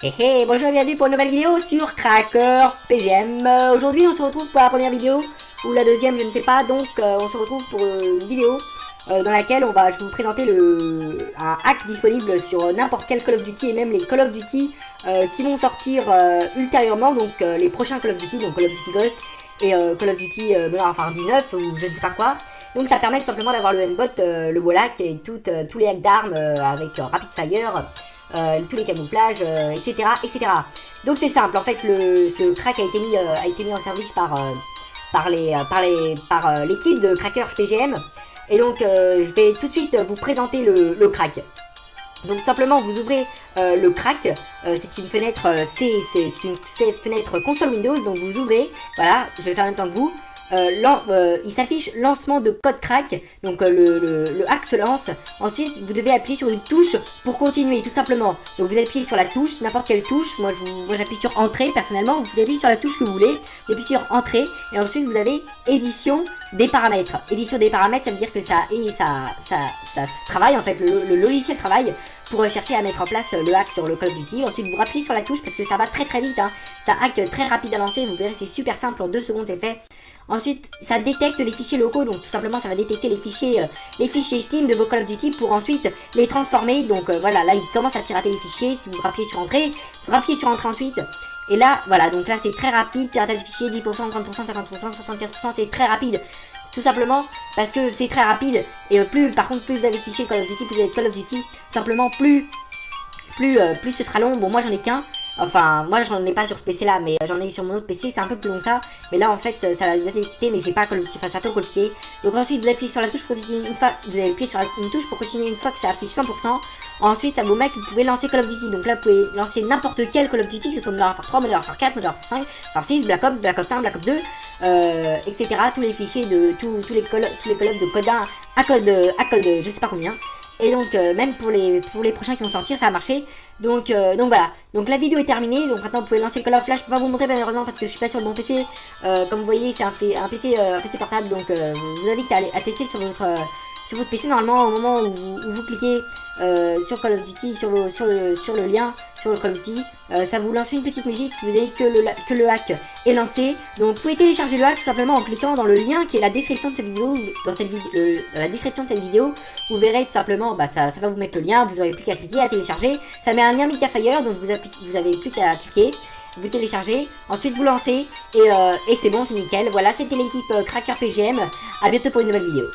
Bonjour et bienvenue pour une nouvelle vidéo sur Cracker PGM. Aujourd'hui on se retrouve pour la première vidéo, ou la deuxième je ne sais pas, donc on se retrouve pour une vidéo dans laquelle je vais vous présenter un hack disponible sur n'importe quel Call of Duty et même les Call of Duty qui vont sortir ultérieurement, donc les prochains Call of Duty, donc Call of Duty Ghost et Call of Duty Modern Warfare 19 ou je ne sais pas quoi. Donc ça permet tout simplement d'avoir le M-Bot, le Wallhack et tous les hacks d'armes avec Rapid Fire. Tous les camouflages, etc., etc. Donc c'est simple, en fait ce crack a été mis en service par l'équipe de Cracker PGM. Et donc je vais tout de suite vous présenter le crack. Donc simplement vous ouvrez le crack, c'est une fenêtre, c'est une fenêtre console Windows, donc vous ouvrez, voilà, je vais faire en même temps que vous. Il s'affiche lancement de code crack, donc le hack se lance. Ensuite vous devez appuyer sur une touche pour continuer tout simplement. Donc vous appuyez sur la touche, n'importe quelle touche, moi j'appuie sur entrée personnellement, vous appuyez sur la touche que vous voulez, vous appuyez sur entrée et ensuite vous avez édition des paramètres. Édition des paramètres, ça veut dire que ça travaille en fait, le logiciel travaille pour chercher à mettre en place le hack sur le Call of Duty. Ensuite vous rappuyez sur la touche parce que ça va très vite, hein. C'est un hack très rapide à lancer, vous verrez c'est super simple, en 2 secondes c'est fait. Ensuite ça détecte les fichiers locaux, donc tout simplement ça va détecter les fichiers Steam de vos Call of Duty pour ensuite les transformer. Donc voilà, là il commence à pirater les fichiers. Si vous rappuyez sur entrée, vous rappuyez sur entrée ensuite. Et là voilà, donc là c'est très rapide, piratage de fichiers 10%, 30%, 50%, 75%, c'est très rapide. Tout simplement parce que c'est très rapide. Et par contre plus vous avez de fichiers de Call of Duty, plus vous avez de Call of Duty, simplement plus ce sera long. Bon moi j'en ai qu'un. Enfin, moi j'en ai pas sur ce PC là, mais j'en ai sur mon autre PC, c'est un peu plus long que ça. Mais là en fait, ça va détecter, mais j'ai pas Call of Duty, enfin c'est un peu compliqué. Donc ensuite, vous appuyez sur la touche pour continuer une fois, vous appuyez sur une touche pour continuer une fois que ça affiche 100%. Ensuite, ça vous met que vous pouvez lancer Call of Duty. Donc là, vous pouvez lancer n'importe quel Call of Duty, que ce soit Modern Warfare 3, Modern Warfare 4, Modern Warfare 5, Modern Warfare 6, Black Ops 5, Black Ops 2, etc. Tous les fichiers de tous les Call of de code 1 à code je sais pas combien. Et donc même pour les prochains qui vont sortir, ça a marché. Donc voilà. Donc la vidéo est terminée. Donc maintenant vous pouvez lancer le Call of Flash. Je peux pas vous montrer malheureusement parce que je suis pas sur le bon PC. Comme vous voyez, c'est un PC portable. Donc je vous invite à tester sur votre PC. Normalement au moment où vous cliquez sur Call of Duty, sur le lien sur le Call of Duty, ça vous lance une petite musique. Vous avez que le hack est lancé. Donc vous pouvez télécharger le hack tout simplement en cliquant dans le lien qui est la description de cette vidéo. Dans la description de cette vidéo, vous verrez tout simplement, ça va vous mettre le lien. Vous n'aurez plus qu'à cliquer, à télécharger. Ça met un lien Mediafire, donc vous avez plus qu'à cliquer. Vous téléchargez, ensuite vous lancez et c'est bon, c'est nickel. Voilà, c'était l'équipe Cracker PGM. À bientôt pour une nouvelle vidéo.